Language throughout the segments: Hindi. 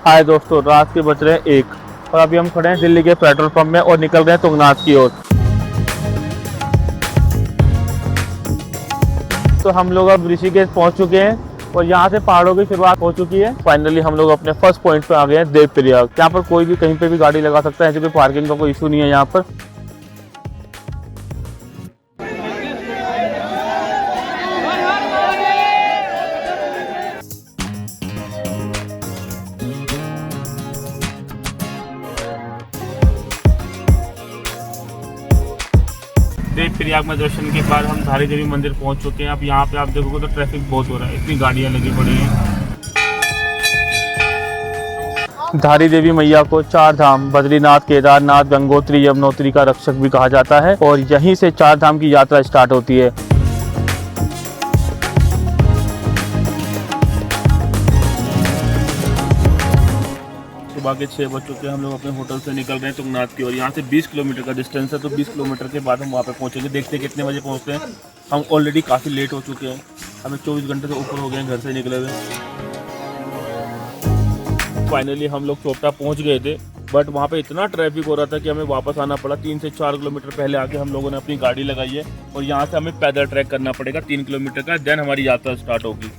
हाय दोस्तों, रात के बज रहे हैं 1 और अभी हम खड़े हैं दिल्ली के पेट्रोल पंप में और निकल रहे हैं तुंगनाथ की ओर। तो हम लोग अब ऋषिकेश पहुंच चुके हैं और यहाँ से पहाड़ों की शुरुआत हो चुकी है। फाइनली हम लोग अपने फर्स्ट पॉइंट पे आ गए हैं, देवप्रयाग। यहाँ पर कोई भी कहीं पे भी गाड़ी लगा सकता है, ऐसे कोई पार्किंग का कोई इशू नहीं है यहाँ पर। देवप्रयाग में दर्शन के बाद हम धारी देवी मंदिर पहुंच चुके हैं। अब यहाँ पे आप देखोगे तो ट्रैफिक बहुत हो रहा है, इतनी गाड़ियां लगी पड़ी हैं। धारी देवी मैया को चार धाम बद्रीनाथ, केदारनाथ, गंगोत्री, यमुनोत्री का रक्षक भी कहा जाता है और यहीं से चार धाम की यात्रा स्टार्ट होती है। सुबह के 6 बज चुके हैं। हम लोग अपने होटल से निकल रहे हैं तुंगनाथ की ओर। यहाँ से 20 किलोमीटर का डिस्टेंस है, तो 20 किलोमीटर के बाद हम वहाँ पे पहुँचेंगे। देखते हैं कितने बजे पहुँचते हैं। हम ऑलरेडी काफ़ी लेट हो चुके हैं, हमें 24 घंटे से ऊपर हो गए हैं घर से निकले हुए। फाइनली हम लोग चोपटा पहुँच गए थे, बट वहाँ पे इतना ट्रैफिक हो रहा था कि हमें वापस आना पड़ा। 3 से 4 किलोमीटर पहले आके हम लोगों ने अपनी गाड़ी लगाई है और यहाँ से हमें पैदल ट्रैक करना पड़ेगा 3 किलोमीटर का, देन हमारी यात्रा स्टार्ट होगी।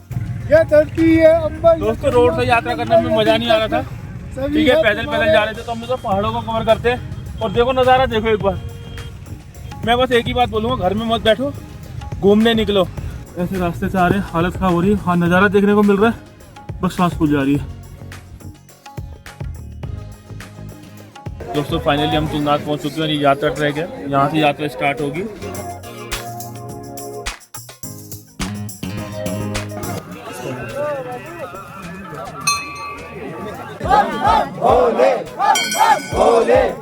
दोस्तों, रोड से यात्रा करने में मज़ा नहीं आ रहा था। ठीक है, पैदल जा रहे थे तो हम तो पहाड़ों को कवर करते। और देखो नज़ारा, देखो एक बार। मैं बस एक ही बात बोलूँगा, घर में मत बैठो, घूमने निकलो। ऐसे रास्ते से आ रहे हैं, हालत खराब हो रही है। हाँ, नज़ारा देखने को मिल रहा है, बस सांस फूल जा रही है। दोस्तों, फाइनली हम तुंगनाथ पहुँच चुके हैं और ये यात्रा ट्रैक है, यहाँ से यात्रा स्टार्ट होगी।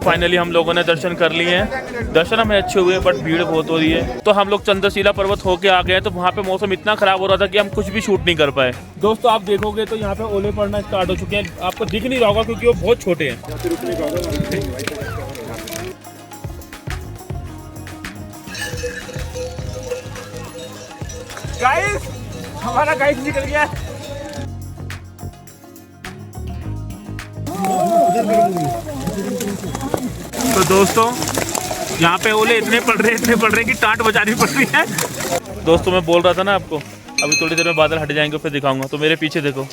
फाइनली हम लोगों ने दर्शन कर लिए हैं। दर्शन हमें अच्छे हुए, बट भीड़ बहुत हो रही है। तो हम लोग चंद्रशिला पर्वत होके आ गए हैं, तो वहाँ पे मौसम इतना खराब हो रहा था कि हम कुछ भी शूट नहीं कर पाए। दोस्तों, आप देखोगे तो यहाँ पे ओले पड़ना स्टार्ट हो चुके हैं। आपको दिख नहीं रहा होगा क्योंकि वो बहुत छोटे हैं। गाइस, हमारा गाइस निकल गया। तो दोस्तों, यहाँ पे ओले इतने पड़ रहे कि टाट बजानी पड़ रही है। दोस्तों, मैं बोल रहा था ना आपको, अभी थोड़ी देर में बादल हट जाएंगे, फिर दिखाऊंगा। तो मेरे पीछे देखो,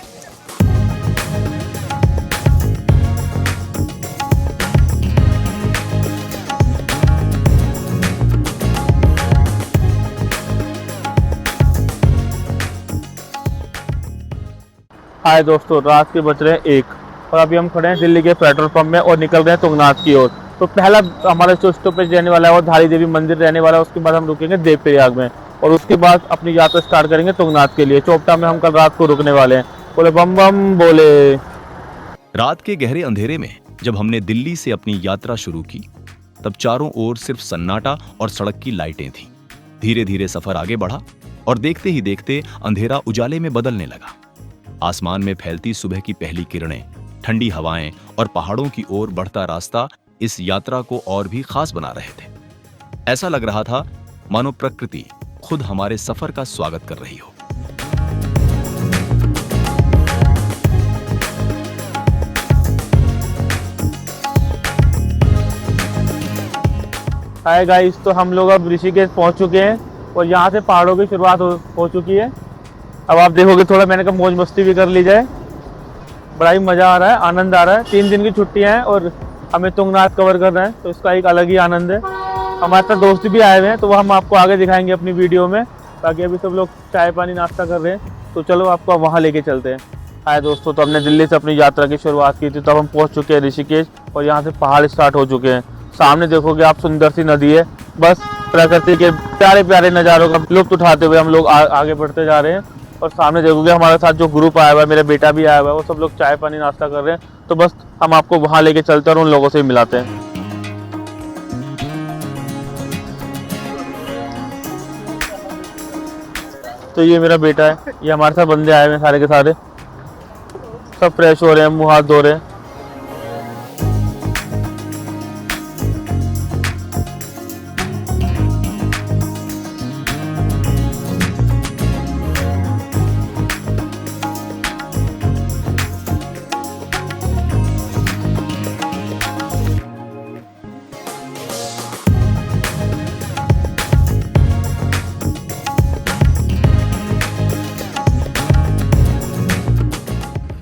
हाय दोस्तों, रात के बज रहे हैं 1 और अभी हम खड़े हैं दिल्ली के पेट्रोल पंप में और निकल रहे हैं तुंगनाथ की ओर। तो पहला हमारा जो स्टॉपेज रहने वाला है वो धारी देवी मंदिर रहने वाला है। उसके बाद हम रुकेंगे देवप्रयाग में और उसके बाद अपनी यात्रा स्टार्ट करेंगे तुंगनाथ के लिए। चोपटा में हम कल रात को रुकने वाले हैं। बोले बम बम बोले। रात के गहरे अंधेरे में जब हमने दिल्ली से अपनी यात्रा शुरू की, तब चारों ओर सिर्फ सन्नाटा और सड़क की लाइटें थीं। धीरे धीरे सफर आगे बढ़ा और देखते ही देखते अंधेरा उजाले में बदलने लगा। आसमान में फैलती सुबह की पहली किरणें, ठंडी हवाएं और पहाड़ों की ओर बढ़ता रास्ता इस यात्रा को और भी खास बना रहे थे। ऐसा लग रहा था मानो प्रकृति खुद हमारे सफर का स्वागत कर रही हो। हाय गाइस, तो हम लोग अब ऋषिकेश पहुंच चुके हैं और यहाँ से पहाड़ों की शुरुआत हो चुकी है। अब आप देखोगे, थोड़ा मैंने कहा मौज मस्ती भी कर ली जाए। बड़ा ही मज़ा आ रहा है, आनंद आ रहा है। 3 दिन की छुट्टियां हैं और हमें तुंगनाथ कवर कर रहे हैं, तो इसका एक अलग ही आनंद है। हमारे साथ दोस्त भी आए हुए हैं, तो वो हम आपको आगे दिखाएंगे अपनी वीडियो में। बाकी अभी सब लोग चाय पानी नाश्ता कर रहे हैं, तो चलो आपको वहाँ लेके चलते हैं। हाय दोस्तों, तो हमने दिल्ली से अपनी यात्रा की शुरुआत की थी, तब हम पहुँच चुके हैं ऋषिकेश और यहाँ से पहाड़ स्टार्ट हो चुके हैं। सामने देखोगे आप, सुंदर सी नदी है। बस प्रकृति के प्यारे प्यारे नज़ारों का लुत्फ उठाते हुए हम लोग आगे बढ़ते जा रहे हैं। और सामने देखोगे हमारे साथ जो ग्रुप आया हुआ है, मेरा बेटा भी आया हुआ है, वो सब लोग चाय पानी नाश्ता कर रहे हैं। तो बस हम आपको वहाँ लेके चलते हैं और उन लोगों से भी मिलाते हैं। तो ये मेरा बेटा है, ये हमारे साथ बंदे आए हुए हैं सारे के सारे, सब फ्रेश हो रहे हैं, मुँह हाथ धो रहे हैं।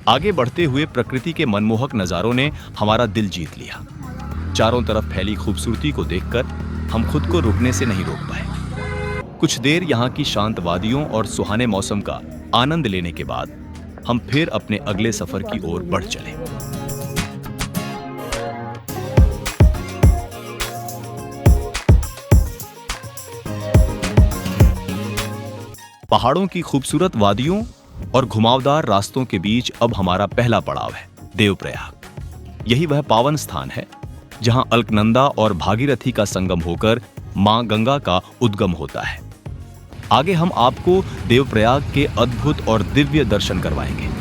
आगे बढ़ते हुए प्रकृति के मनमोहक नजारों ने हमारा दिल जीत लिया। चारों तरफ फैली खूबसूरती को देखकर हम खुद को रुकने से नहीं रोक पाए। कुछ देर यहाँ की शांत वादियों और सुहाने मौसम का आनंद लेने के बाद हम फिर अपने अगले सफर की ओर बढ़ चले। पहाड़ों की खूबसूरत वादियों और घुमावदार रास्तों के बीच अब हमारा पहला पड़ाव है देवप्रयाग। यही वह पावन स्थान है जहां अलकनंदा और भागीरथी का संगम होकर मां गंगा का उद्गम होता है। आगे हम आपको देवप्रयाग के अद्भुत और दिव्य दर्शन करवाएंगे।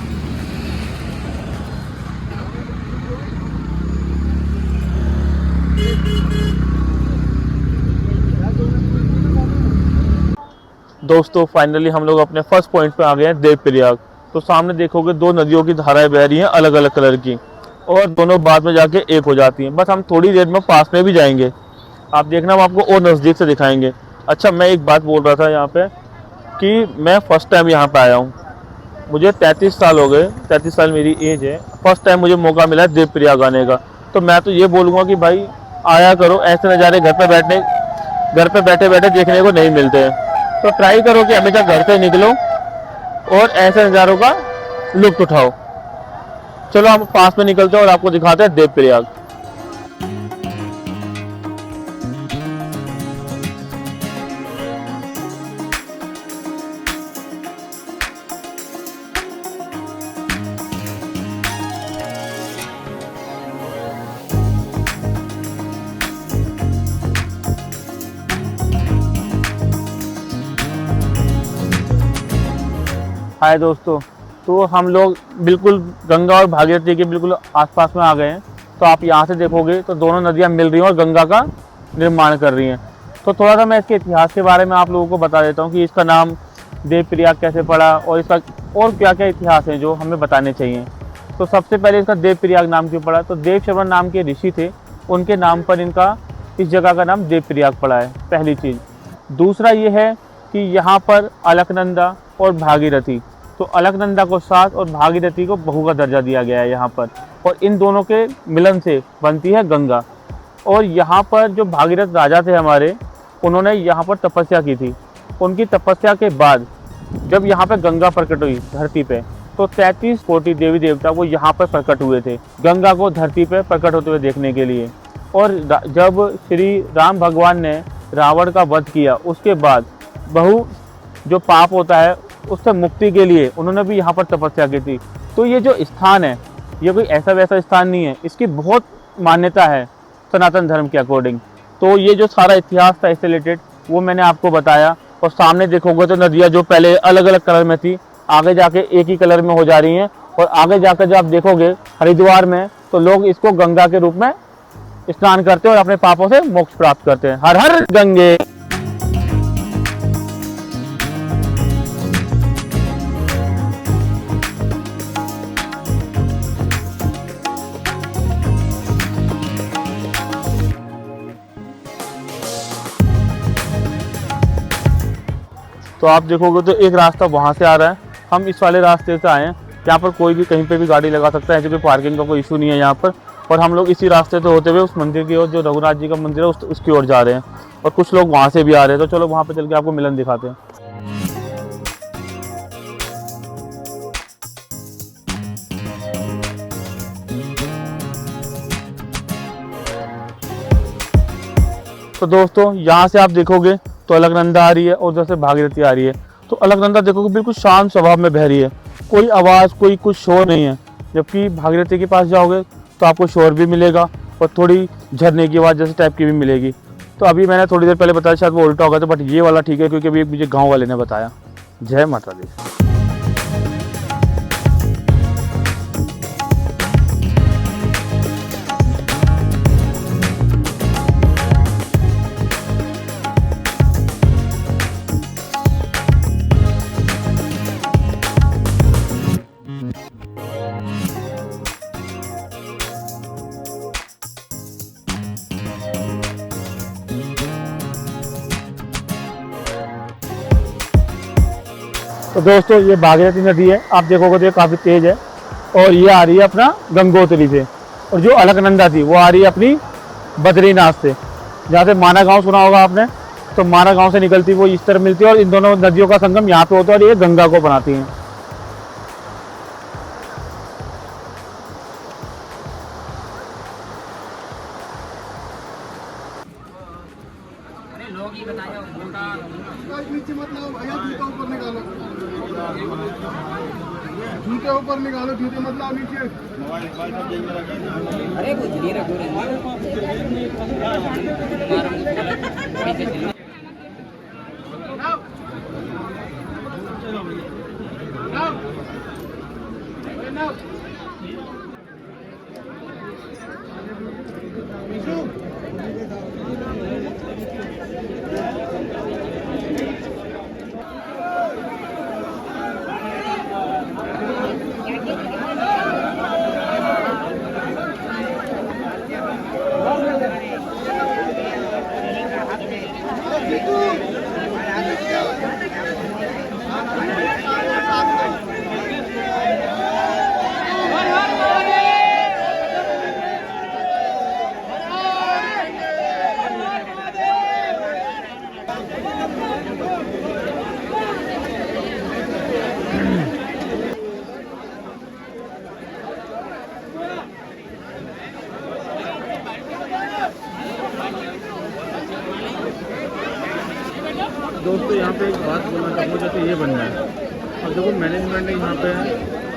दोस्तों फाइनली हम लोग अपने फर्स्ट पॉइंट पे आ गए हैं, देवप्रयाग। तो सामने देखोगे दो नदियों की धाराएं बह रही हैं अलग अलग कलर की, और दोनों बाद में जाके एक हो जाती हैं। बस हम थोड़ी देर में पास में भी जाएंगे, आप देखना हम आपको और नज़दीक से दिखाएंगे। अच्छा, मैं एक बात बोल रहा था यहाँ पे कि मैं फर्स्ट टाइम यहाँ पे आया हूँ। मुझे 33 साल हो गए, 33 साल मेरी एज है। फर्स्ट टाइम मुझे मौका मिला है देवप्रयाग आने का। तो मैं तो ये बोलूँगा कि भाई आया करो, ऐसे नज़ारे घर पे बैठे बैठे देखने को नहीं मिलते हैं। तो ट्राई करो कि हमेशा घर से निकलो और ऐसे नज़ारों का लुत्फ उठाओ। चलो हम पास में निकलते हैं और आपको दिखाते हैं देवप्रयाग। हाय दोस्तों, तो हम लोग बिल्कुल गंगा और भागीरथी के बिल्कुल आसपास में आ गए हैं। तो आप यहाँ से देखोगे तो दोनों नदियाँ मिल रही हैं और गंगा का निर्माण कर रही हैं। तो थोड़ा सा मैं इसके इतिहास के बारे में आप लोगों को बता देता हूँ कि इसका नाम देवप्रयाग कैसे पड़ा और इसका और क्या क्या इतिहास है जो हमें बताने चाहिए। तो सबसे पहले इसका देवप्रयाग नाम क्यों पड़ा, तो देव श्रवण नाम के ऋषि थे, उनके नाम पर इनका इस जगह का नाम देवप्रयाग पड़ा है, पहली चीज़। दूसरा ये है कि यहाँ पर अलकनंदा और भागीरथी, तो अलकनंदा को सात और भागीरथी को बहू का दर्जा दिया गया है यहाँ पर, और इन दोनों के मिलन से बनती है गंगा। और यहाँ पर जो भागीरथ राजा थे हमारे, उन्होंने यहाँ पर तपस्या की थी। उनकी तपस्या के बाद जब यहाँ पे गंगा प्रकट हुई धरती पे, तो 33 कोटि देवी देवता वो यहाँ पर प्रकट हुए थे गंगा को धरती पे प्रकट होते हुए देखने के लिए। और जब श्री राम भगवान ने रावण का वध किया, उसके बाद बहु जो पाप होता है उससे मुक्ति के लिए उन्होंने भी यहाँ पर तपस्या की थी। तो ये जो स्थान है ये कोई ऐसा वैसा स्थान नहीं है, इसकी बहुत मान्यता है सनातन धर्म के अकॉर्डिंग। तो ये जो सारा इतिहास था इससे रिलेटेड वो मैंने आपको बताया। और सामने देखोगे तो नदियाँ जो पहले अलग अलग कलर में थी, आगे जाके एक ही कलर में हो जा रही हैं। और आगे जाकर जब आप देखोगे हरिद्वार में, तो लोग इसको गंगा के रूप में स्नान करते हैं और अपने पापों से मोक्ष प्राप्त करते हैं। हर हर गंगे। तो आप देखोगे तो एक रास्ता वहाँ से आ रहा है, हम इस वाले रास्ते से आए हैं। यहाँ पर कोई भी कहीं पे भी गाड़ी लगा सकता है, ऐसे कोई पार्किंग का कोई इशू नहीं है यहाँ पर। और हम लोग इसी रास्ते से होते हुए उस मंदिर की ओर, जो रघुनाथ जी का मंदिर है उसकी ओर जा रहे हैं। और कुछ लोग वहाँ से भी आ रहे हैं, तो चलो वहाँ पे चल के आपको मिलन दिखाते हैं। तो दोस्तों यहाँ से आप देखोगे तो अलकनंदा आ रही है और उधर से भागीरथी आ रही है। तो अलकनंदा देखोगे बिल्कुल शांत स्वभाव में बह रही है, कोई आवाज़ कोई कुछ शोर नहीं है। जबकि भागीरथी के पास जाओगे तो आपको शोर भी मिलेगा और थोड़ी झरने की आवाज़ जैसे टाइप की भी मिलेगी। तो अभी मैंने थोड़ी देर पहले बताया, शायद वो उल्टा होगा, तो बट ये वाला ठीक है क्योंकि अभी मुझे गाँव वाले ने बताया। जय माता दी। तो दोस्तों ये भागीरथी नदी है, आप देखोगे तो ये काफ़ी तेज़ है और ये आ रही है अपना गंगोत्री से, और जो अलकनंदा थी वो आ रही है अपनी बद्रीनाथ से। जहाँ से माना गांव सुना होगा आपने, तो माना गांव से निकलती वो इस तरफ मिलती है, और इन दोनों नदियों का संगम यहाँ पे होता है और ये गंगा को बनाती हैं। नीचे मत लाओ भैया, जूता ऊपर निकालो, जूते ऊपर निकालो, जूते मत लाओ नीचे। अरे वो धीरे रखो रे। दोस्तों यहाँ पे एक बात बोलना चाहूँगा, जैसे ये बनना है, अब देखो मैनेजमेंट ने यहाँ पे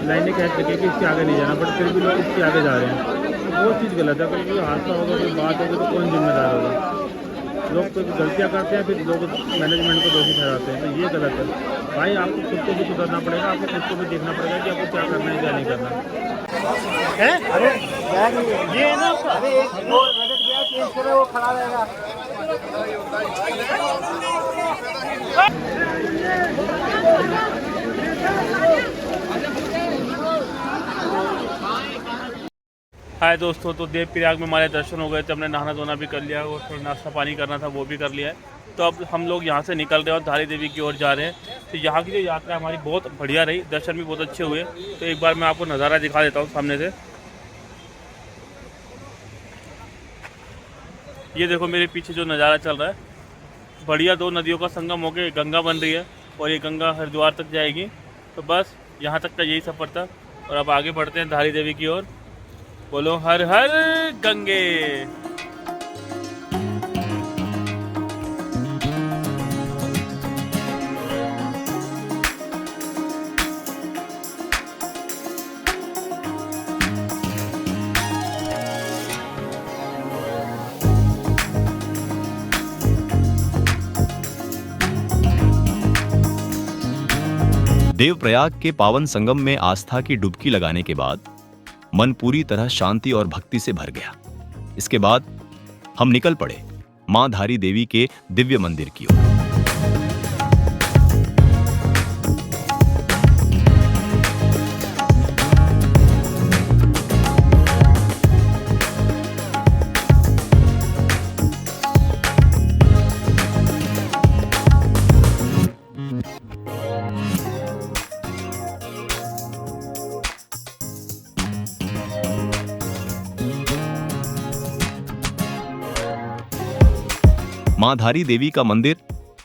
लाइनें कैच रखी है कि इसके आगे नहीं जाना, बट फिर भी लोग इसके आगे जा रहे हैं, तो वो चीज़ गलत है। अगर कोई हादसा होगा, कोई बात होगी, तो कौन जिम्मेदार होगा? लोग तो गलतियाँ करते हैं, फिर लोग मैनेजमेंट को दोषी ठहराते हैं, तो ये गलत है। भाई आपको खुद को भी सुधरना पड़ेगा, आपको खुद को भी देखना पड़ेगा कि आपको क्या करना है क्या नहीं करना है। अरे ये ना, अरे एक वो चेंज करे, वो खड़ा रहेगा। हाय दोस्तों, तो देव प्रयाग में हमारे दर्शन हो गए थे, हमने नहाना धोना भी कर लिया और थोड़ा नाश्ता पानी करना था वो भी कर लिया है। तो अब हम लोग यहाँ से निकल रहे हैं और धारी देवी की ओर जा रहे हैं। तो यहाँ की जो यात्रा हमारी बहुत बढ़िया रही, दर्शन भी बहुत अच्छे हुए। तो एक बार मैं आपको नज़ारा दिखा देता हूँ सामने से। ये देखो मेरे पीछे जो नज़ारा चल रहा है, बढ़िया दो नदियों का संगम होकर गंगा बन रही है, और ये गंगा हरिद्वार तक जाएगी। तो बस यहाँ तक का यही सफ़र था, और अब आगे बढ़ते हैं धारी देवी की ओर। बोलो हर हर गंगे। देवप्रयाग के पावन संगम में आस्था की डुबकी लगाने के बाद मन पूरी तरह शांति और भक्ति से भर गया। इसके बाद हम निकल पड़े मां धारी देवी के दिव्य मंदिर की ओर। मां धारी देवी का मंदिर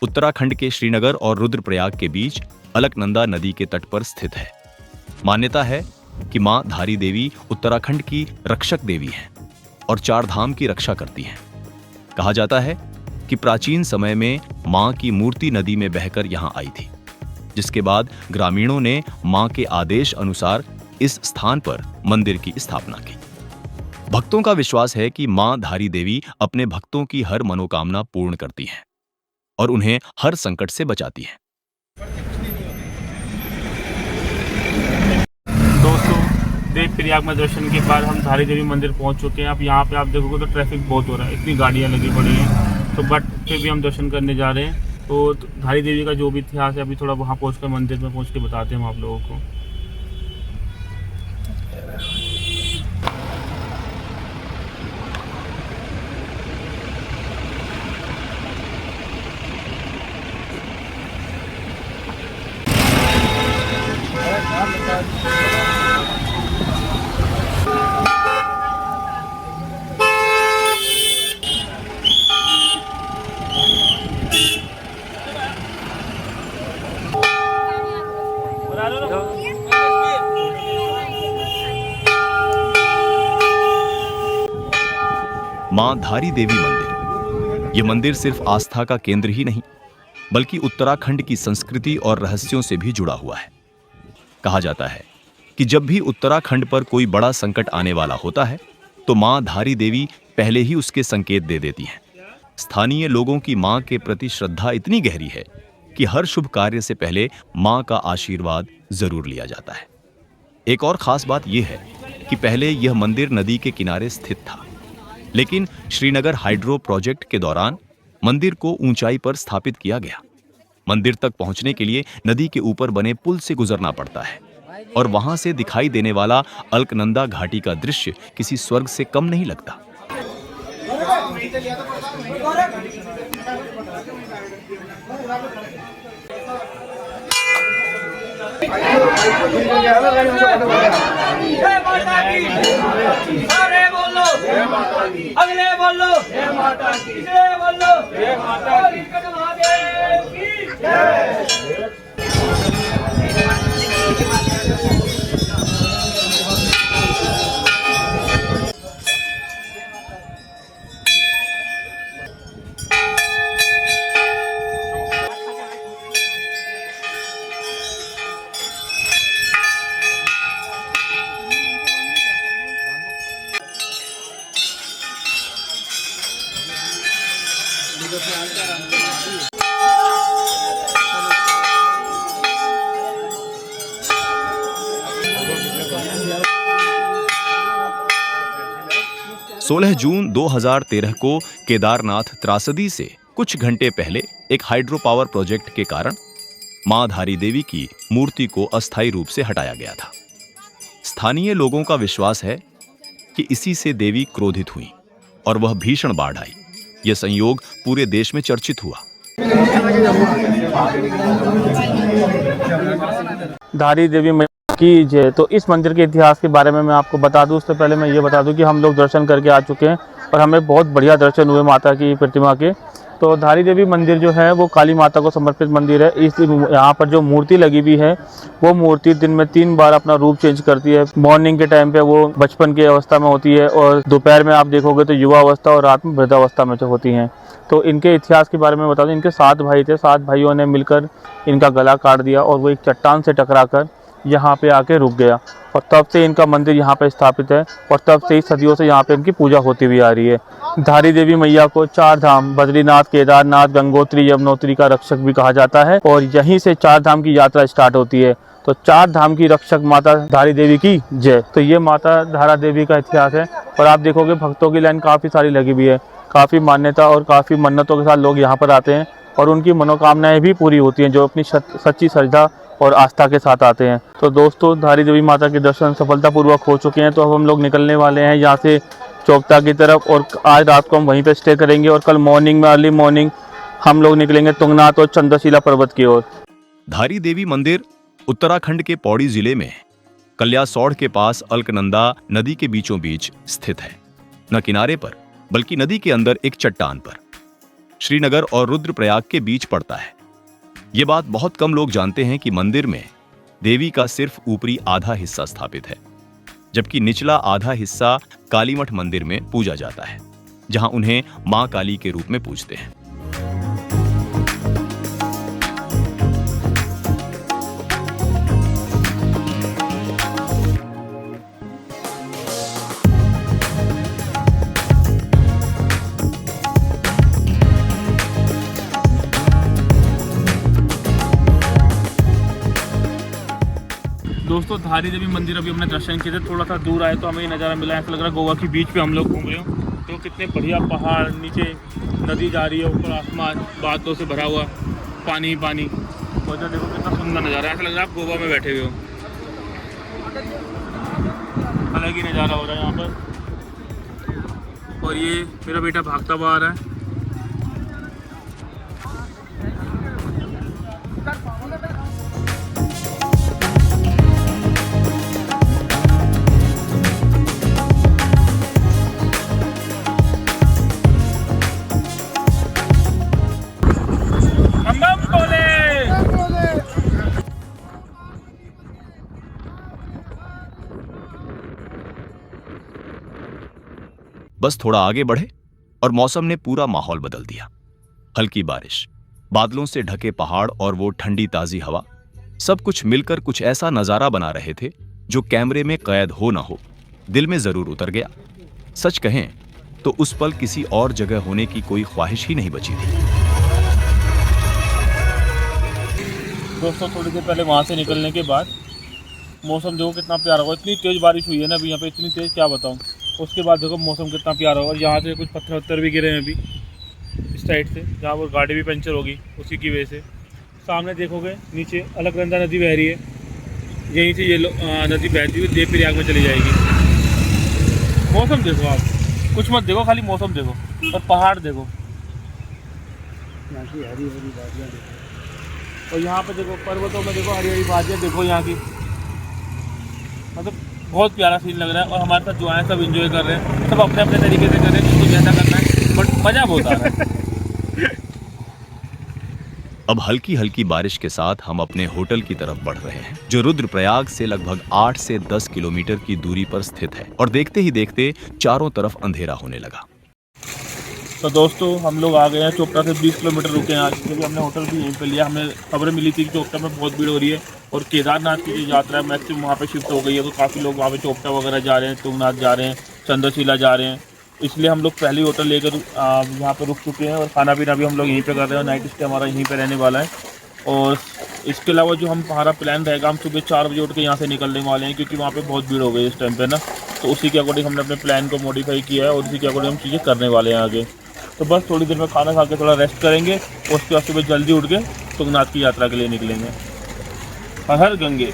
उत्तराखंड के श्रीनगर और रुद्रप्रयाग के बीच अलकनंदा नदी के तट पर स्थित है। मान्यता है कि मां धारी देवी उत्तराखंड की रक्षक देवी हैं और चार धाम की रक्षा करती हैं। कहा जाता है कि प्राचीन समय में मां की मूर्ति नदी में बहकर यहां आई थी, जिसके बाद ग्रामीणों ने मां के आदेश अनुसार इस स्थान पर मंदिर की स्थापना की। भक्तों का विश्वास है कि मां धारी देवी अपने भक्तों की हर मनोकामना पूर्ण करती हैं और उन्हें हर संकट से बचाती हैं। दोस्तों, देव प्रयाग में दर्शन के बाद हम धारी देवी मंदिर पहुंच चुके हैं। अब यहाँ पे आप देखोगे तो ट्रैफिक बहुत हो रहा है, इतनी गाड़ियाँ लगी पड़ी हैं, तो बट फिर भी हम दर्शन करने जा रहे हैं। तो धारी देवी का जो भी इतिहास है, अभी थोड़ा वहाँ पहुँच मंदिर में पहुँच के बताते हैं हम आप लोगों को। मां धारी देवी मंदिर। यह मंदिर सिर्फ आस्था का केंद्र ही नहीं, बल्कि उत्तराखंड की संस्कृति और रहस्यों से भी जुड़ा हुआ है। कहा जाता है कि जब भी उत्तराखंड पर कोई बड़ा संकट आने वाला होता है तो मां धारी देवी पहले ही उसके संकेत दे देती हैं। स्थानीय लोगों की मां के प्रति श्रद्धा इतनी गहरी है कि हर शुभ कार्य से पहले मां का आशीर्वाद जरूर लिया जाता है। एक और खास बात यह है कि पहले यह मंदिर नदी के किनारे स्थित था, लेकिन श्रीनगर हाइड्रो प्रोजेक्ट के दौरान मंदिर को ऊंचाई पर स्थापित किया गया। मंदिर तक पहुंचने के लिए नदी के ऊपर बने पुल से गुजरना पड़ता है और वहां से दिखाई देने वाला अलकनंदा घाटी का दृश्य किसी स्वर्ग से कम नहीं लगता। अगले बोलो जय माता की, जय बोलो जय माता की, महादेव की जय। 16 जून 2013 को केदारनाथ त्रासदी से कुछ घंटे पहले एक हाइड्रो पावर प्रोजेक्ट के कारण मां धारी देवी की मूर्ति को अस्थायी रूप से हटाया गया था। स्थानीय लोगों का विश्वास है कि इसी से देवी क्रोधित हुई और वह भीषण बाढ़ आई। यह संयोग पूरे देश में चर्चित हुआ। धारी देवी की जय। तो इस मंदिर के इतिहास के बारे में मैं आपको बता दूं, उससे पहले मैं ये बता दूं कि हम लोग दर्शन करके आ चुके हैं और हमें बहुत बढ़िया दर्शन हुए माता की प्रतिमा के। तो धारी देवी मंदिर जो है वो काली माता को समर्पित मंदिर है। इस यहाँ पर जो मूर्ति लगी हुई है वो मूर्ति दिन में 3 बार अपना रूप चेंज करती है। मॉर्निंग के टाइम पे वो बचपन की अवस्था में होती है और दोपहर में आप देखोगे तो युवा अवस्था और रात में वृद्धावस्था में जो होती हैं। तो इनके इतिहास के बारे में बता दूं, इनके 7 भाई थे। 7 भाइयों ने मिलकर इनका गला काट दिया और वो एक चट्टान से टकरा कर यहाँ पे आके रुक गया और तब से इनका मंदिर यहाँ पे स्थापित है और तब से ही सदियों से यहाँ पे इनकी पूजा होती हुई आ रही है। धारी देवी मैया को 4 धाम बद्रीनाथ, केदारनाथ, गंगोत्री, यमुनोत्री का रक्षक भी कहा जाता है और यहीं से 4 धाम की यात्रा स्टार्ट होती है। तो 4 धाम की रक्षक माता धारी देवी की जय। तो ये माता धारा देवी का इतिहास है और आप देखोगे भक्तों की लाइन काफ़ी सारी लगी हुई है। काफ़ी मान्यता और काफ़ी मन्नतों के साथ लोग यहाँ पर आते हैं और उनकी मनोकामनाएं भी पूरी होती हैं जो अपनी सच्ची श्रद्धा और आस्था के साथ आते हैं। तो दोस्तों, धारी देवी माता के दर्शन सफलतापूर्वक हो चुके हैं। तो अब हम लोग निकलने वाले हैं यहाँ से चौकता की तरफ और आज रात को हम वहीं पे स्टे करेंगे और कल मॉर्निंग में अर्ली मॉर्निंग हम लोग निकलेंगे तुंगनाथ और चंद्रशिला पर्वत की ओर। धारी देवी मंदिर उत्तराखंड के पौड़ी जिले में कल्यासौड़ के पास अलकनंदा नदी के बीचों बीच स्थित है। न किनारे पर बल्कि नदी के अंदर एक चट्टान पर। श्रीनगर और रुद्रप्रयाग के बीच पड़ता है। ये बात बहुत कम लोग जानते हैं कि मंदिर में देवी का सिर्फ ऊपरी आधा हिस्सा स्थापित है, जबकि निचला आधा हिस्सा कालीमठ मंदिर में पूजा जाता है, जहां उन्हें मां काली के रूप में पूजते हैं। दोस्तों, धारी देवी मंदिर अभी हमने दर्शन किए थे। थोड़ा सा दूर आए तो हमें ये नज़ारा मिला, ऐसा लग रहा है गोवा की बीच पे हम लोग घूम रहे हो। तो कितने बढ़िया पहाड़, नीचे नदी जा रही है, ऊपर आसमान बादलों से भरा हुआ, पानी ही पानी। और जो देखो कितना सुंदर नज़ारा है, ऐसा लग रहा है आप गोवा में बैठे हुए हो। अलग ही नज़ारा हो रहा है यहाँ पर। और ये मेरा बेटा भागता हुआ आ रहा है। बस थोड़ा आगे बढ़े और मौसम ने पूरा माहौल बदल दिया। हल्की बारिश, बादलों से ढके पहाड़ और वो ठंडी ताजी हवा, सब कुछ मिलकर कुछ ऐसा नजारा बना रहे थे जो कैमरे में कैद हो ना हो, दिल में जरूर उतर गया। सच कहें तो उस पल किसी और जगह होने की कोई ख्वाहिश ही नहीं बची थी। दोस्तों थोड़ी देर पहले वहाँ से निकलने के बाद मौसम देखो कितना प्यारा होगा। इतनी तेज़ बारिश हुई है ना अभी यहाँ पे, इतनी तेज़ क्या बताऊँ। उसके बाद देखो मौसम कितना प्यारा होगा। और यहाँ से कुछ पत्थर वत्थर भी गिरे हैं अभी इस साइड से, जहाँ पर गाड़ी भी पंचर होगी उसी की वजह से। सामने देखोगे नीचे अलकनंदा नदी बह रही है, यहीं से ये नदी बहती हुई देवप्रयाग में चली जाएगी। मौसम देखो आप, कुछ मत देखो, खाली मौसम देखो और पहाड़ देखो, यहाँ की हरी हरी वादियाँ देखो। और यहाँ पे देखो पर्वतों में देखो हरी हरी वादियाँ देखो यहाँ की, मतलब बहुत प्यारा सीन लग रहा है। और हमारे साथ जो आए सब एंजॉय कर रहे हैं, सब अपने अपने तरीके से कर रहे हैं, किसको जैसा करना है, बट मज़ा बहुत आ रहा है। अब हल्की हल्की बारिश के साथ हम अपने होटल की तरफ बढ़ रहे हैं, जो रुद्रप्रयाग से लगभग 8 से 10 किलोमीटर की दूरी पर स्थित है। और देखते ही देखते चारों तरफ अंधेरा होने लगा। तो दोस्तों हम लोग आ गए हैं चोपटा से 20 किलोमीटर रुके हैं आज, क्योंकि हमने होटल भी यहीं पे लिया। हमें खबरें मिली थी कि चोपटा में बहुत भीड़ हो रही है और केदारनाथ की जो यात्रा है मैक्सिमम वहाँ पे शिफ्ट हो गई है। तो काफ़ी लोग वहाँ पे चोपटा वगैरह जा रहे हैं, तुंगनाथ जा रहे हैं, चंद्रशिला जा रहे हैं। इसलिए हम लोग पहले होटल लेकर यहाँ पर रुक चुके हैं और खाना पीना भी हम लोग यहीं पर कर रहे हैं। नाइट स्टे हमारा यहीं पर रहने वाला है। और इसके अलावा जो हमारा प्लान रहेगा, हम सुबह 4 बजे उठ के यहाँ से निकलने वाले हैं, क्योंकि वहाँ पे बहुत भीड़ हो गई इस टाइम पे ना। तो उसी के अकॉर्डिंग हमने अपने प्लान को मॉडिफाई किया है और उसी के अकॉर्डिंग हम चीज़ें करने वाले हैं आगे। तो बस थोड़ी देर में खाना खा के थोड़ा रेस्ट करेंगे और उसके बाद सुबह जल्दी उठ के तुंगनाथ की यात्रा के लिए निकलेंगे। हर हर गंगे।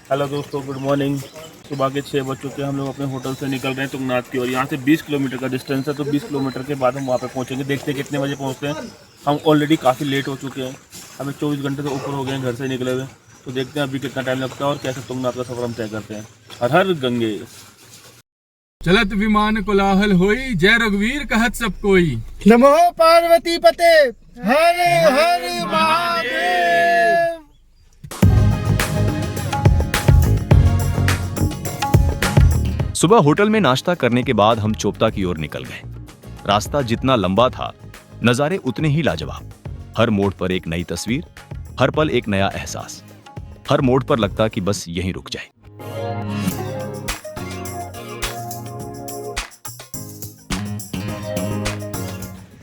हेलो दोस्तों, गुड मॉर्निंग। सुबह के 6 बज चुके हैं। हम लोग अपने होटल से निकल रहे हैं तुंगनाथ की ओर। यहाँ से 20 किलोमीटर का डिस्टेंस है, तो 20 किलोमीटर के बाद हम वहाँ पे पहुँचेंगे। देखते हैं कितने बजे पहुँचते हैं। हम ऑलरेडी काफ़ी लेट हो चुके हैं, हमें 24 घंटे से ऊपर हो गए हैं घर से निकले हुए। तो देखते हैं अभी कितना टाइम लगता है और कैसे तुंगनाथ का सफ़र हम तय करते हैं। हर हर गंगे। चलत विमान कोलाहल होई, जय रघुवीर कहत सब कोई। नमो पार्वती पते, हरे हरे महादेव। सुबह होटल में नाश्ता करने के बाद हम चोपता की ओर निकल गए। रास्ता जितना लंबा था, नजारे उतने ही लाजवाब। हर मोड़ पर एक नई तस्वीर, हर पल एक नया एहसास। हर मोड़ पर लगता कि बस यहीं रुक जाए।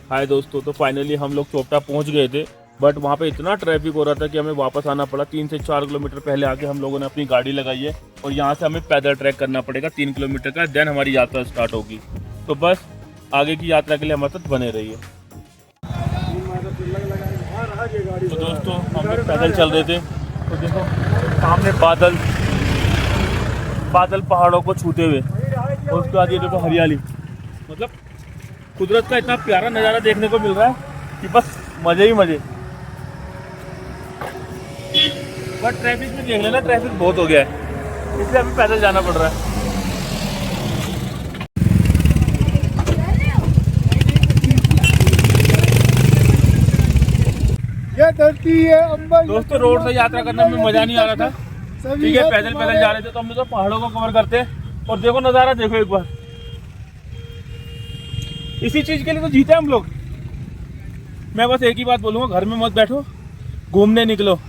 हाय दोस्तों, तो फाइनली हम लोग चोपटा पहुंच गए थे, बट वहाँ पे इतना ट्रैफिक हो रहा था कि हमें वापस आना पड़ा। 3 से 4 किलोमीटर पहले आके हम लोगों ने अपनी गाड़ी लगाई है और यहाँ से हमें पैदल ट्रैक करना पड़ेगा 3 किलोमीटर का, देन हमारी यात्रा स्टार्ट होगी। तो बस आगे की यात्रा के लिए हमारे साथ बने रहिए। तो दोस्तों हम लोग पैदल चल रहे थे, तो देखो सामने बादल बादल पहाड़ों को छूते हुए, और उसके बाद ये देखो हरियाली। मतलब कुदरत का इतना प्यारा नज़ारा देखने को मिल रहा है कि बस मज़े ही मज़े। बट ट्रैफिक में देख लेना, ट्रैफिक बहुत हो गया है, इसलिए अभी पैदल जाना पड़ रहा है। ये धरती है अम्बा। दोस्तों रोड से यात्रा करने में मज़ा नहीं आ रहा था, ठीक है। पैदल पैदल जा रहे थे, तो हम तो पहाड़ों को कवर करते हैं। और देखो नज़ारा देखो एक बार, इसी चीज़ के लिए तो जीते हम लोग। मैं बस एक ही बात बोलूँगा, घर में मत बैठो, घूमने निकलो।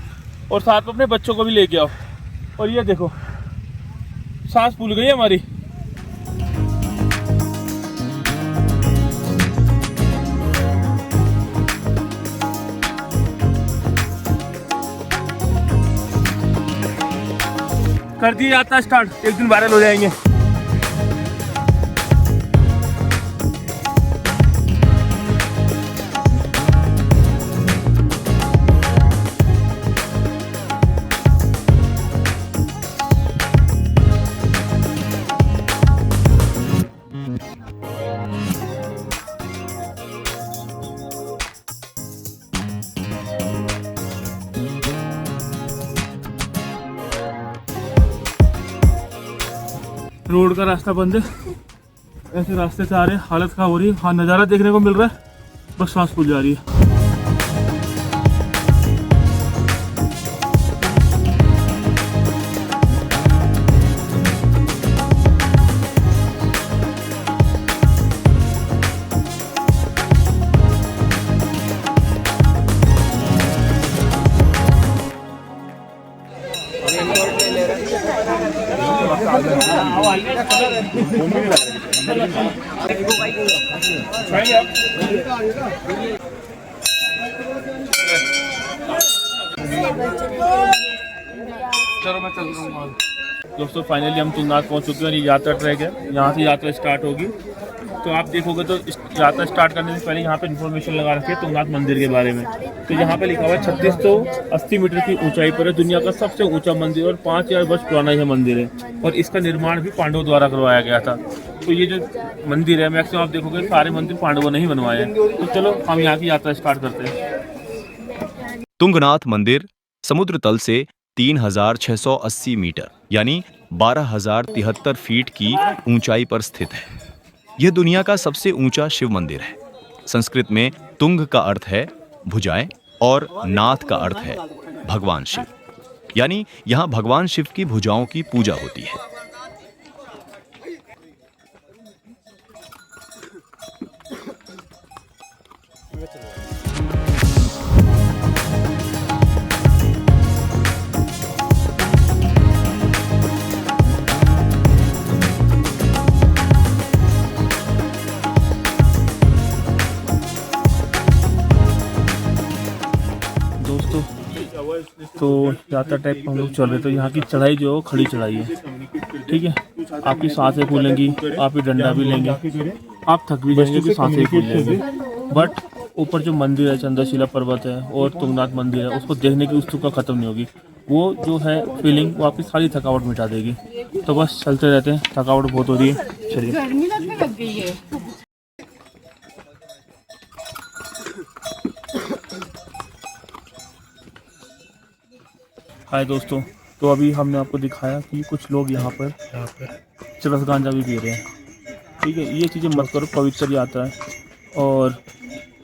और साथ में अपने बच्चों को भी लेके आओ। और ये देखो सांस फूल गई हमारी। कर दी यात्रा स्टार्ट, एक दिन वायरल हो जाएंगे। रोड का रास्ता बंद है, ऐसे रास्ते से आ रहे हैं, हालत खराब हो रही है। हाँ नज़ारा देखने को मिल रहा है, बस सांस फूल जा रही है। चलो मैं चल रहा हूँ। दोस्तों फाइनली हम तुंगनाथ पहुँच चुके हैं और ये यात्रा ट्रैक है, यहाँ से यात्रा स्टार्ट होगी। तो आप देखोगे तो इस यात्रा स्टार्ट करने से पहले यहाँ पे इन्फॉर्मेशन लगा रखी है तुंगनाथ मंदिर के बारे में। तो यहाँ पे लिखा हुआ है 3680 मीटर की ऊंचाई पर है दुनिया का सबसे ऊंचा मंदिर और 5000 वर्ष पुराना यह मंदिर है और इसका निर्माण भी पांडवों द्वारा करवाया गया था। तो ये जो मंदिर है मैक्सिमम आप देखोगे सारे मंदिर पांडवों ने ही बनवाए हैं। तो चलो हम यहाँ की यात्रा स्टार्ट करते हैं। तुंगनाथ मंदिर समुद्र तल से 3680 मीटर यानी 12073 फीट की ऊंचाई पर स्थित है। यह दुनिया का सबसे ऊंचा शिव मंदिर है। संस्कृत में तुंग का अर्थ है भुजाएं और नाथ का अर्थ है भगवान शिव, यानी यहां भगवान शिव की भुजाओं की पूजा होती है। तो यात्रा टाइप हम लोग चल रहे, तो यहाँ की चढ़ाई जो है खड़ी चढ़ाई है, ठीक है। आपकी सांसें फूलेंगी, आप ये डंडा भी लेंगे, आप थक भी जाएंगे कि सांसें फूल जाएंगे। बट ऊपर जो मंदिर है चंद्रशिला पर्वत है और तुंगनाथ मंदिर है, उसको देखने की उत्सुकता खत्म नहीं होगी। वो जो है फीलिंग वो आपकी सारी थकावट मिटा देगी। तो बस चलते रहते हैं, थकावट बहुत हो रही है, चलिए। गर्मी लगने लग गई है। हाय दोस्तों, तो अभी हमने आपको दिखाया कि कुछ लोग यहाँ पर चरस गांजा भी पी रहे हैं, ठीक है। ये चीज़ें मत करो, पवित्र यात्रा है और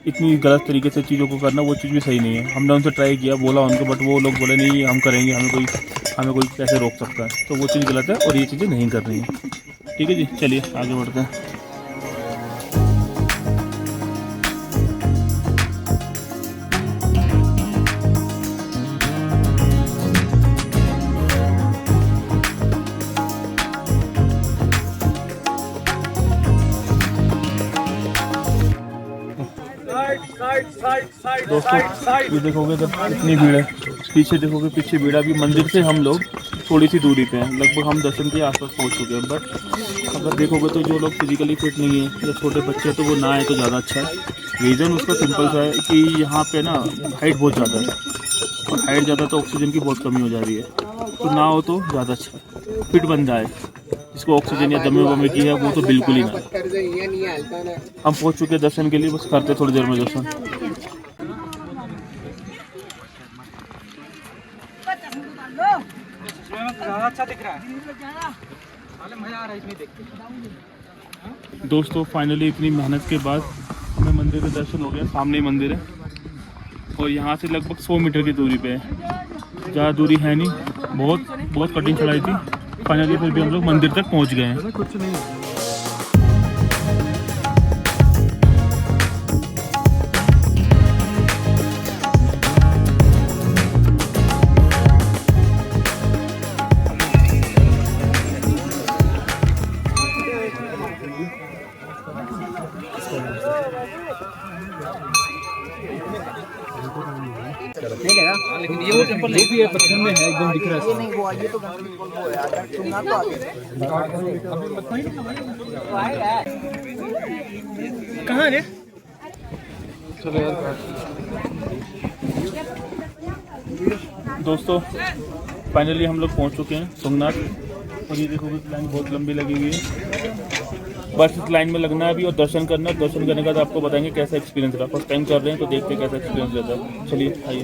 इतनी गलत तरीके से चीज़ों को करना वो चीज़ भी सही नहीं है। हमने उनसे ट्राई किया, बोला उनको, बट वो लोग बोले नहीं हम करेंगे, हमें कोई कैसे रोक सकता है। तो वो चीज़ गलत है और ये चीज़ें नहीं कर रही हैं, ठीक है जी। चलिए आगे बढ़ते हैं। दोस्तों ये देखोगे तो इतनी भीड़ है, पीछे देखोगे, पीछे भीड़। अभी मंदिर से हम लोग थोड़ी सी दूरी पे हैं, लगभग हम दर्शन के आसपास पहुंच चुके हैं। बट अगर देखोगे तो जो लोग फिजिकली फिट नहीं है या छोटे बच्चे हैं तो वो ना आए तो ज़्यादा अच्छा है। रीज़न उसका सिंपल सा है कि यहाँ पे ना हाइट बहुत ज़्यादा है और हाइट ज़्यादा तो ऑक्सीजन की बहुत कमी हो जा रही है, तो ना हो तो ज़्यादा अच्छा है। फिट बंदा है जिसको ऑक्सीजन या दमे वमे की है वो तो बिल्कुल ही ना। हम पहुंच चुके हैं दर्शन के लिए, बस करते थोड़ी देर में दर्शन। दोस्तों फाइनली इतनी मेहनत के बाद हमें मंदिर के दर्शन हो गया। सामने ही मंदिर है और यहाँ से लगभग 100 मीटर की दूरी पे है, ज़्यादा दूरी है नहीं। बहुत कठिन चढ़ाई थी, फाइनली फिर भी हम लोग मंदिर तक पहुँच गए हैं। कहाँ रे? दोस्तों फाइनली हम लोग पहुंच चुके हैं तुंगनाथ। और ये देखो लाइन बहुत लंबी लगी हुई है, बस इस लाइन में लगना है अभी और दर्शन करना है। दर्शन करने के बाद आपको बताएंगे कैसा एक्सपीरियंस रहा। फर्स्ट टाइम कर रहे हैं तो देखते हैं कैसा एक्सपीरियंस रहता है। चलिए आइए।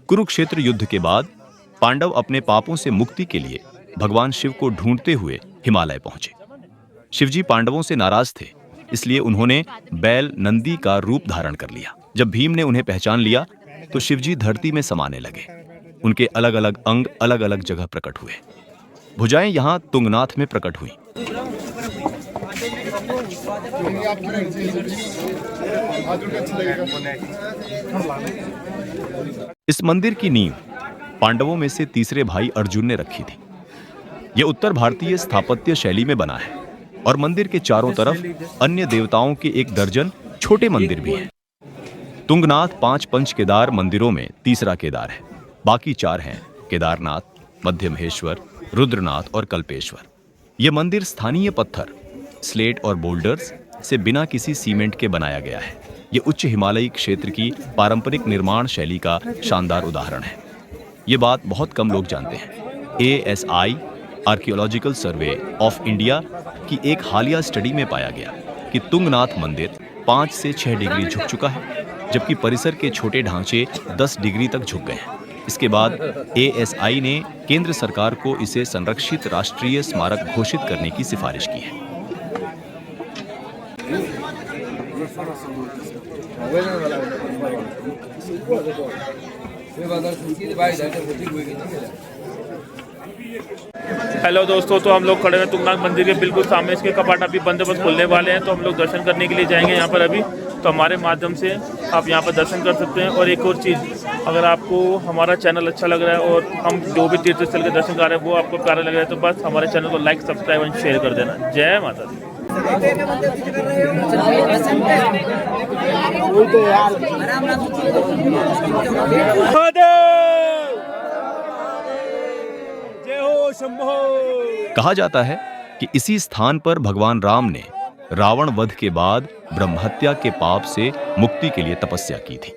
कुरुक्षेत्र युद्ध के बाद पांडव अपने पापों से मुक्ति के लिए भगवान शिव को ढूंढते हुए हिमालय पहुंचे। शिवजी पांडवों से नाराज थे, इसलिए उन्होंने बैल नंदी का रूप धारण कर लिया। जब भीम ने उन्हें पहचान लिया तो शिवजी धरती में समाने लगे। उनके अलग अलग अंग अलग अलग जगह प्रकट हुए। भुजाएं यहां तुंगनाथ में प्रकट हुई। इस मंदिर की नींव पांडवों में से तीसरे भाई अर्जुन ने रखी थी। यह उत्तर भारतीय स्थापत्य शैली में बना है और मंदिर के चारों तरफ अन्य देवताओं के 1 दर्जन छोटे मंदिर भी हैं। तुंगनाथ 5 पंच केदार मंदिरों में तीसरा केदार है। बाकी 4 हैं केदारनाथ, मध्य महेश्वर, रुद्रनाथ और कल्पेश्वर। यह मंदिर स्थानीय पत्थर, स्लेट और बोल्डर्स से बिना किसी सीमेंट के बनाया गया है। यह उच्च हिमालयी क्षेत्र की पारंपरिक निर्माण शैली का शानदार उदाहरण है। ये बात बहुत कम लोग जानते हैं। ASI archaeological survey of India की एक हालिया स्टडी में पाया गया कि तुंगनाथ मंदिर 5 से 6 डिग्री झुक चुका है, जबकि परिसर के छोटे ढांचे 10 डिग्री तक झुक गए हैं। इसके बाद ASI ने केंद्र सरकार को इसे संरक्षित राष्ट्रीय स्मारक घोषित करने की सिफारिश की है। हेलो दोस्तों, तो हम लोग खड़े हैं तुंगनाथ मंदिर के बिल्कुल सामने। इसके कपाट अभी बंद बस खुलने वाले हैं, तो हम लोग दर्शन करने के लिए जाएंगे यहाँ पर अभी। तो हमारे माध्यम से आप यहाँ पर दर्शन कर सकते हैं। और एक और चीज़, अगर आपको हमारा चैनल अच्छा लग रहा है और हम जो भी तीर्थ स्थल के दर्शन कर रहे हैं वो आपको प्यारा लग रहा है, तो बस हमारे चैनल को लाइक, सब्सक्राइब एंड शेयर कर देना। जय माता दी। कहा जाता है कि इसी स्थान पर भगवान राम ने रावण वध के बाद ब्रह्महत्या के पाप से मुक्ति के लिए तपस्या की थी।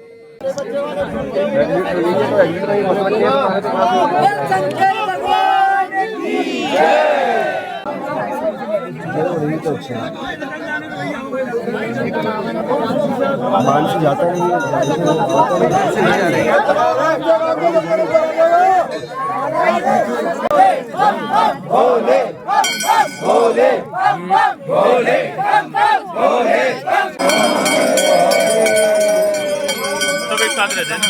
सब एक साथ रहते हैं।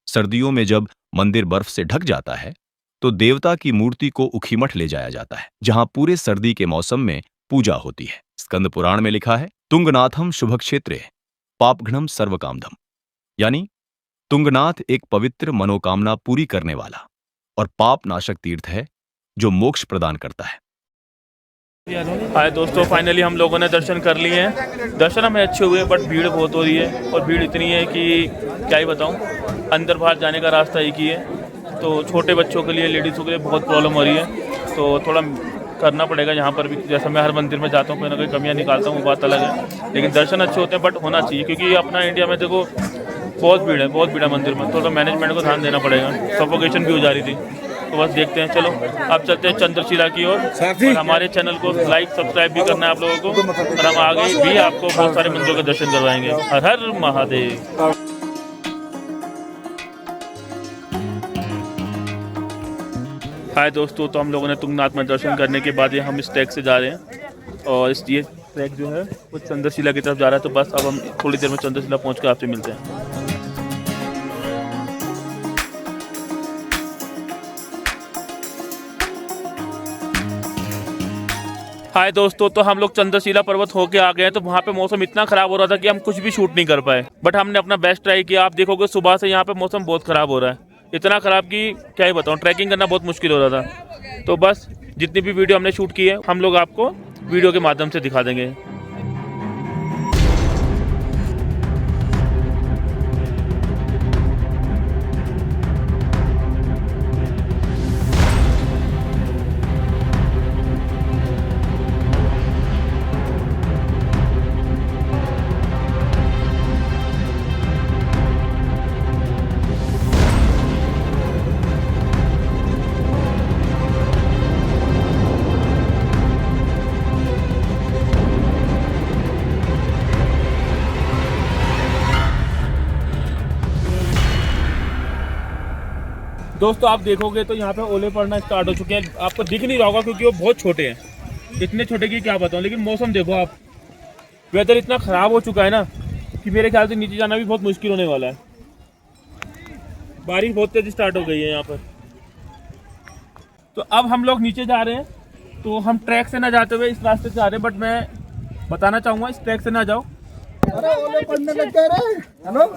सर्दियों में जब मंदिर बर्फ से ढक जाता है तो देवता की मूर्ति को उखीमठ ले जाया जाता है, जहां पूरे सर्दी के मौसम में पूजा होती है। स्कंद पुराण में लिखा है, तुंगनाथम शुभक्षेत्रे पापघ्नम सर्वकामधम, यानी तुंगनाथ एक पवित्र मनोकामना पूरी करने वाला और पाप नाशक तीर्थ है जो मोक्ष प्रदान करता है। हाय दोस्तों, फाइनली हम लोगों ने दर्शन कर लिए हैं। दर्शन हमें अच्छे हुए, बट भीड़ बहुत हो रही है। और भीड़ इतनी है कि क्या ही बताऊं, अंदर बाहर जाने का रास्ता एक ही है। तो छोटे बच्चों के लिए, लेडीज़ों के लिए बहुत प्रॉब्लम हो रही है। तो थोड़ा करना पड़ेगा यहाँ पर भी। जैसा मैं हर मंदिर में जाता हूँ, कोई ना कोई कमियाँ निकालता हूँ, वो बात अलग है। लेकिन दर्शन अच्छे होते हैं, बट होना चाहिए, क्योंकि अपना इंडिया में देखो बहुत भीड़ है मंदिर में। थोड़ा मैनेजमेंट को ध्यान देना पड़ेगा। सफोकेशन भी हो जा रही थी, तो बस देखते हैं। चलो अब चलते हैं चंद्रशिला की ओर। और हमारे चैनल को लाइक, सब्सक्राइब भी करना है आप लोगों को, और हम आगे भी आपको बहुत सारे मंदिरों के दर्शन करवाएंगे। हर हर महादेव। हाय दोस्तों, तो हम लोगों ने तुंगनाथ में दर्शन करने के बाद ये हम इस ट्रैक से जा रहे हैं। और इस ये ट्रैक जो है वो चंद्रशिला की तरफ जा रहा है। तो बस अब हम थोड़ी देर में चंद्रशिला पहुँच कर आपसे मिलते हैं। हाय दोस्तों, तो हम लोग चंद्रशिला पर्वत होके आ गए हैं। तो वहाँ पे मौसम इतना खराब हो रहा था कि हम कुछ भी शूट नहीं कर पाए, बट हमने अपना बेस्ट ट्राई किया। आप देखोगे सुबह से यहाँ पे मौसम बहुत खराब हो रहा है, इतना खराब कि क्या ही बताऊँ, ट्रैकिंग करना बहुत मुश्किल हो रहा था। तो बस जितनी भी वीडियो हमने शूट की है हम लोग आपको वीडियो के माध्यम से दिखा देंगे। दोस्तों आप देखोगे तो यहाँ पे ओले पड़ना स्टार्ट हो चुके हैं। आपको दिख नहीं रहा होगा क्योंकि वो बहुत छोटे हैं, इतने छोटे कि क्या बताऊँ। लेकिन मौसम देखो आप, वेदर इतना ख़राब हो चुका है ना कि मेरे ख्याल से नीचे जाना भी बहुत मुश्किल होने वाला है। बारिश बहुत तेज़ी स्टार्ट हो गई है यहाँ पर। तो अब हम लोग नीचे जा रहे हैं। तो हम ट्रैक से ना जाते हुए इस रास्ते से आ रहे हैं, बट मैं बताना चाहूँगा इस ट्रैक से ना जाओ। अरे ओले पड़ने लग गए रे। हेलो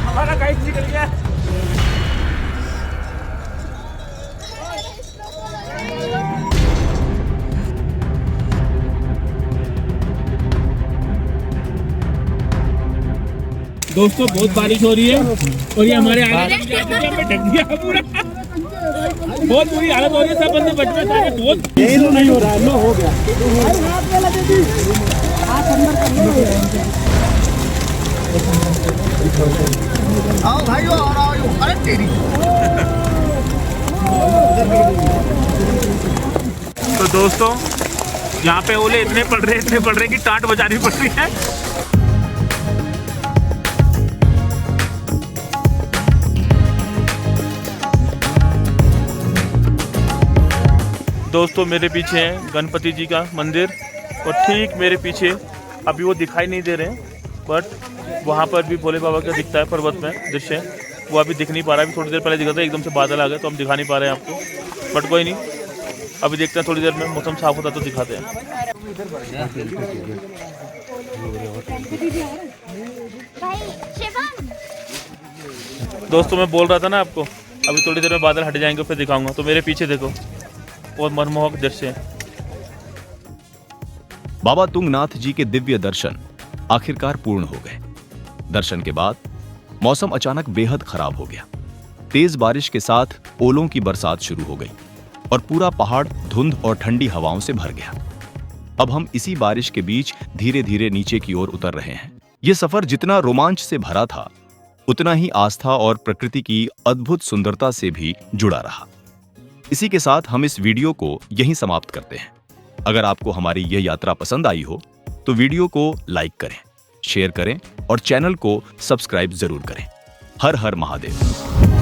हमारा गाइड निकल गया। दोस्तों बहुत बारिश हो रही है और ये हमारे आगे ढक गया पूरा। बहुत बुरी हालत हो रही है, सब बंदे बच में सारे। बहुत यही तो नहीं हो रहा है, लो हो गया। आओ भाइयों और आओ। अरे तेरी तो दोस्तों यहाँ पे ओले इतने पड़ रहे कि टाट बजानी पड़ रही है। दोस्तों मेरे पीछे है गणपति जी का मंदिर और ठीक मेरे पीछे अभी वो दिखाई नहीं दे रहे हैं, बट वहाँ पर भी भोले बाबा का दिखता है पर्वत में दृश्य। वो अभी दिख नहीं पा रहा है, अभी थोड़ी देर पहले दिखा था, एकदम से बादल आ गए तो हम दिखा नहीं पा रहे हैं आपको, बट कोई नहीं, अभी देखते हैं थोड़ी देर में मौसम साफ होता तो दिखाते हैं। दोस्तों मैं बोल रहा था ना आपको, अभी थोड़ी देर में बादल हट जाएंगे फिर दिखाऊंगा। तो मेरे पीछे देखो और मनमोहक दृश्य है। बाबा तुंगनाथ जी के दिव्य दर्शन आखिरकार पूर्ण हो गए। दर्शन के बाद मौसम अचानक बेहद खराब हो गया। तेज बारिश के साथ ओलों की बरसात शुरू हो गई और पूरा पहाड़ धुंध और ठंडी हवाओं से भर गया। अब हम इसी बारिश के बीच धीरे धीरे नीचे की ओर उतर रहे हैं। यह सफर जितना रोमांच से भरा था, उतना ही आस्था और प्रकृति की अद्भुत सुंदरता से भी जुड़ा रहा। इसी के साथ हम इस वीडियो को यहीं समाप्त करते हैं। अगर आपको हमारी यह यात्रा पसंद आई हो तो वीडियो को लाइक करें, शेयर करें और चैनल को सब्सक्राइब जरूर करें। हर हर महादेव।